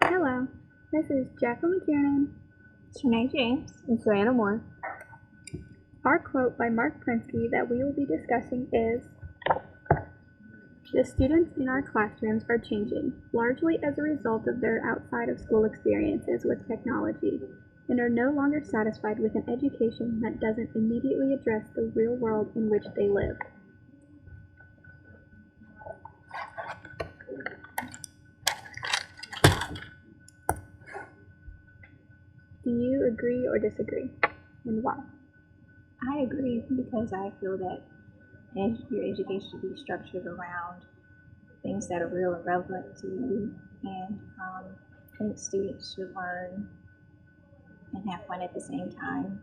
Hello, this is Jacqueline McKiernan. Renee James. And Savannah Moore. Our quote by Mark Prensky that we will be discussing is, "The students in our classrooms are changing, largely as a result of their outside of school experiences with technology, and are no longer satisfied with an education that doesn't immediately address the real world in which they live." Do you agree or disagree, and why? I agree because I feel that your education should be structured around things that are real and relevant to you, and I think students should learn and have fun at the same time,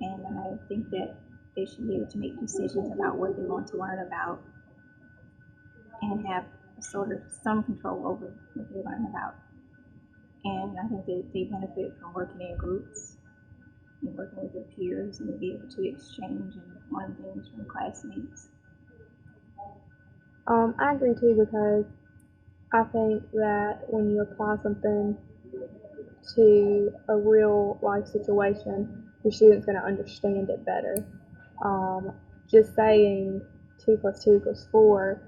and I think that they should be able to make decisions about what they want to learn about and have sort of some control over what they learn about. And I think that they benefit from working in groups and working with their peers and be able to exchange and learn things from classmates. I agree too because I think that when you apply something to a real life situation, your student's going to understand it better. Just saying 2 plus 2 equals 4,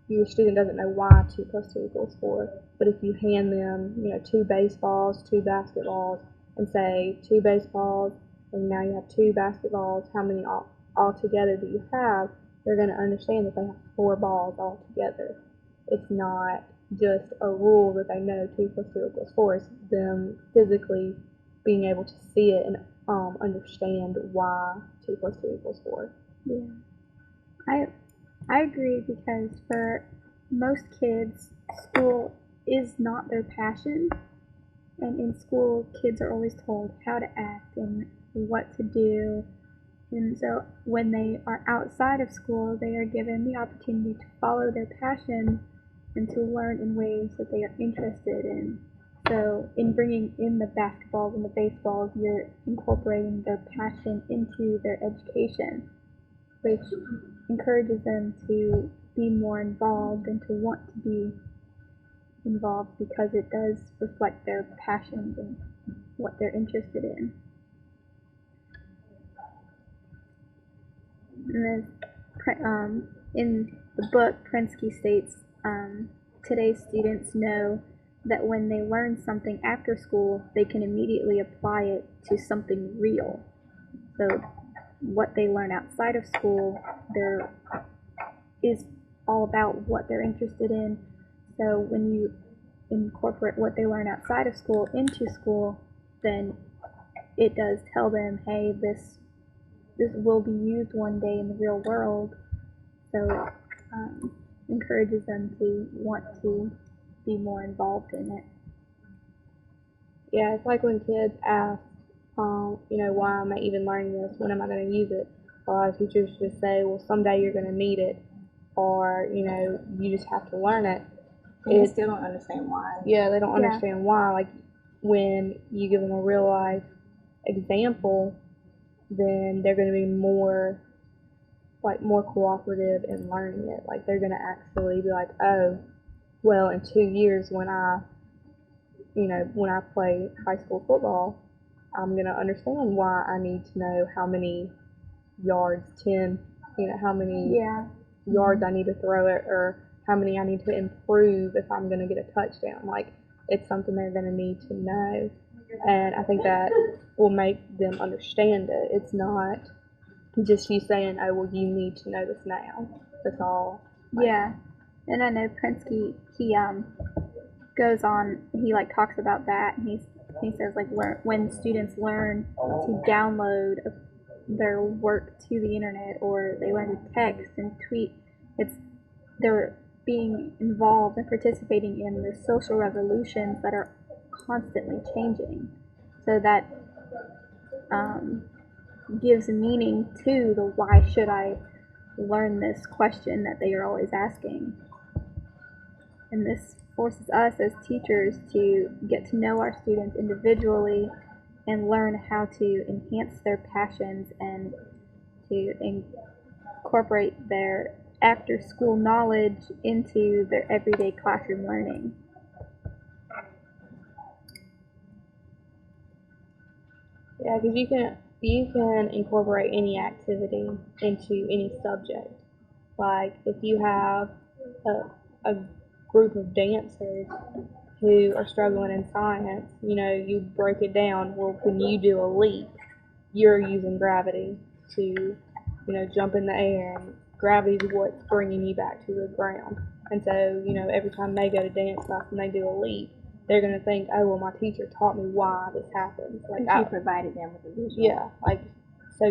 your student doesn't know why 2 plus 2 equals 4. But if you hand them, 2 baseballs, 2 basketballs, and say 2 baseballs, and now you have 2 basketballs, how many altogether do you have? They're going to understand that they have 4 balls altogether. It's not just a rule that they know 2 plus 2 equals 4. It's them physically being able to see it and understand why 2 plus 2 equals 4. Yeah. I agree because for most kids, school is not their passion. And in school, kids are always told how to act and what to do. And so when they are outside of school, they are given the opportunity to follow their passion and to learn in ways that they are interested in. So in bringing in the basketballs and the baseballs, you're incorporating their passion into their education, which encourages them to be more involved and to want to be involved because it does reflect their passions and what they're interested in. And then, in the book, Prensky states, today's students know that when they learn something after school, they can immediately apply it to something real. So what they learn outside of school, there is all about what they're interested in. So when you incorporate what they learn outside of school into school, then it does tell them, hey, this will be used one day in the real world. So encourages them to want to be more involved in it. Yeah, it's like when kids ask, why am I even learning this? When am I going to use it? A lot of teachers just say, well, someday you're going to need it, or you just have to learn it. They still don't understand why. Yeah, they don't understand why. Like when you give them a real life example, then they're going to be more cooperative in learning it. Like they're going to actually be like, oh, well, in 2 years when I play high school football, I'm going to understand why I need to know how many yards, how many yards I need to throw it, or how many I need to improve if I'm going to get a touchdown. Like, it's something they're going to need to know. And I think that will make them understand it. It's not just you saying, oh, well, you need to know this now. That's all. Yeah. And I know Prensky, he goes on, he talks about that, and he says when students learn to download their work to the internet, or they learn to text and tweet, they're being involved and participating in the social revolutions that are constantly changing. So that gives meaning to the why should I learn this question that they are always asking. And this forces us as teachers to get to know our students individually and learn how to enhance their passions and to incorporate their after-school knowledge into their everyday classroom learning. Yeah, because you can incorporate any activity into any subject. Like if you have a group of dancers who are struggling in science, you break it down. Well, when you do a leap, you're using gravity to, jump in the air, and gravity is what's bringing you back to the ground. And so, every time they go to dance class and they do a leap, they're gonna think, oh well, my teacher taught me why this happens. Like You provided them with a visual. yeah, so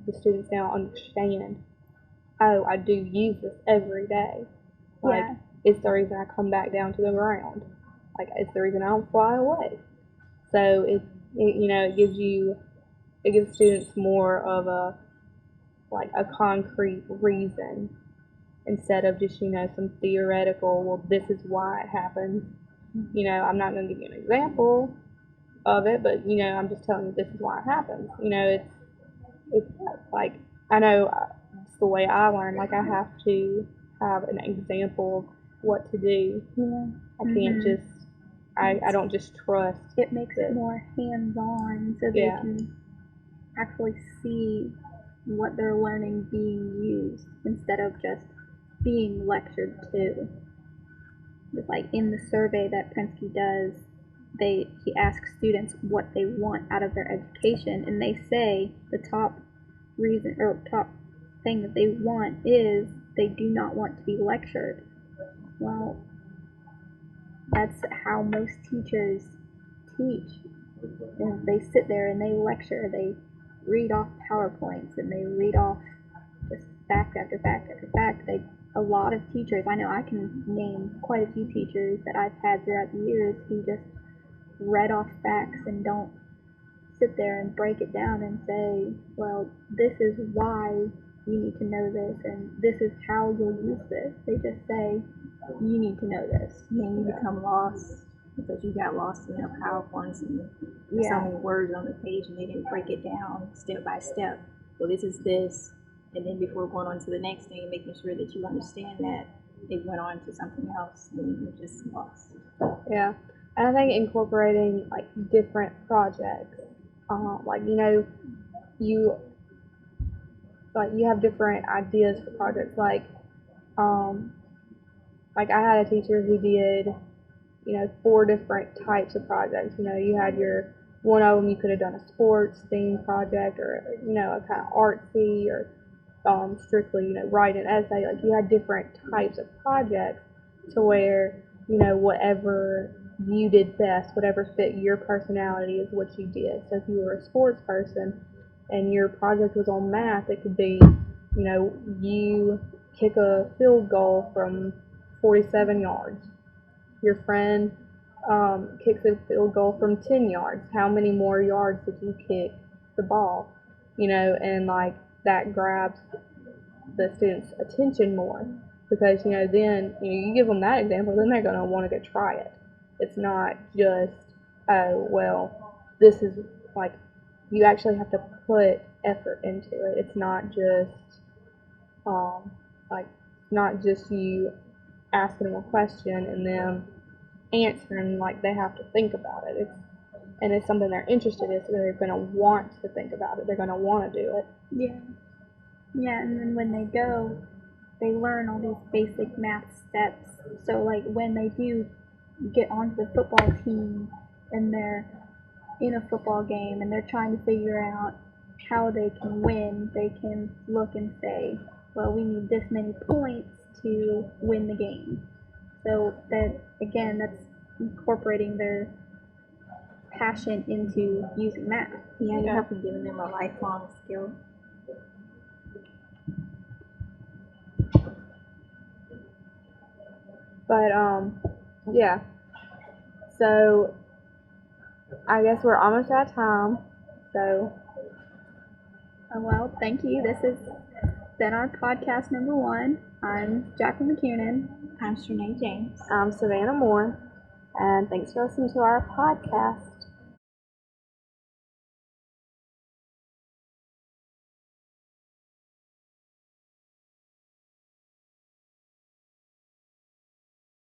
the students now understand. Oh, I do use this every day. Like Yeah. it's the reason I come back down to the ground. Like it's the reason I don't fly away. So it gives students more of a concrete reason instead of just some theoretical. Well, this is why it happens. I'm not going to give you an example of it, but I'm just telling you this is why it happens. It's like I know it's the way I learn. Like I have to have an example of what to do. Yeah. I can't just. I don't just trust. It makes it more hands-on, so they can actually see what they're learning being used instead of just being lectured to. Just like in the survey that Prensky does, he asks students what they want out of their education, and they say the top reason or top thing that they want is they do not want to be lectured. Well, that's how most teachers teach. And they sit there and they lecture, they read off PowerPoints and they read off just fact after fact after fact. A lot of teachers, I know I can name quite a few teachers that I've had throughout the years who just read off facts and don't sit there and break it down and say, well, this is why you need to know this and this is how you'll use this. They just say, you need to know this. And then you become lost because you got lost in their PowerPoints and so many words on the page and they didn't break it down step by step. Well, this is this. And then before going on to the next thing, making sure that you understand that it went on to something else and you're just lost. Yeah. And I think incorporating different projects, you have different ideas for projects. I had a teacher who did 4 different types of projects. You had your one of them you could have done a sports themed project or a kind of artsy or strictly write an essay. Like you had different types of projects to where whatever you did best, whatever fit your personality is what you did. So if you were a sports person and your project was on math, it could be you kick a field goal from 47 yards. Your friend kicks a field goal from 10 yards. How many more yards did you kick the ball? And that grabs the student's attention more because then you give them that example, then they're going to want to go try it. It's not just, oh well, this is you actually have to put effort into it. It's not just not just you asking them a question and them answering. They have to think about it. It's something they're interested in, so they're going to want to think about it. They're going to want to do it. Yeah, and then when they go, they learn all these basic math steps. So when they do get onto the football team and they're in a football game and they're trying to figure out how they can win, they can look and say, well, we need this many points to win the game. So that, again, that's incorporating their passion into using math. Yeah, you're helping giving them a lifelong skill. But yeah. So I guess we're almost out of time. So well, thank you. This has been our podcast number 1. I'm Jacqueline McKiernan. I'm Shanae James. I'm Savannah Moore. And thanks for listening to our podcast.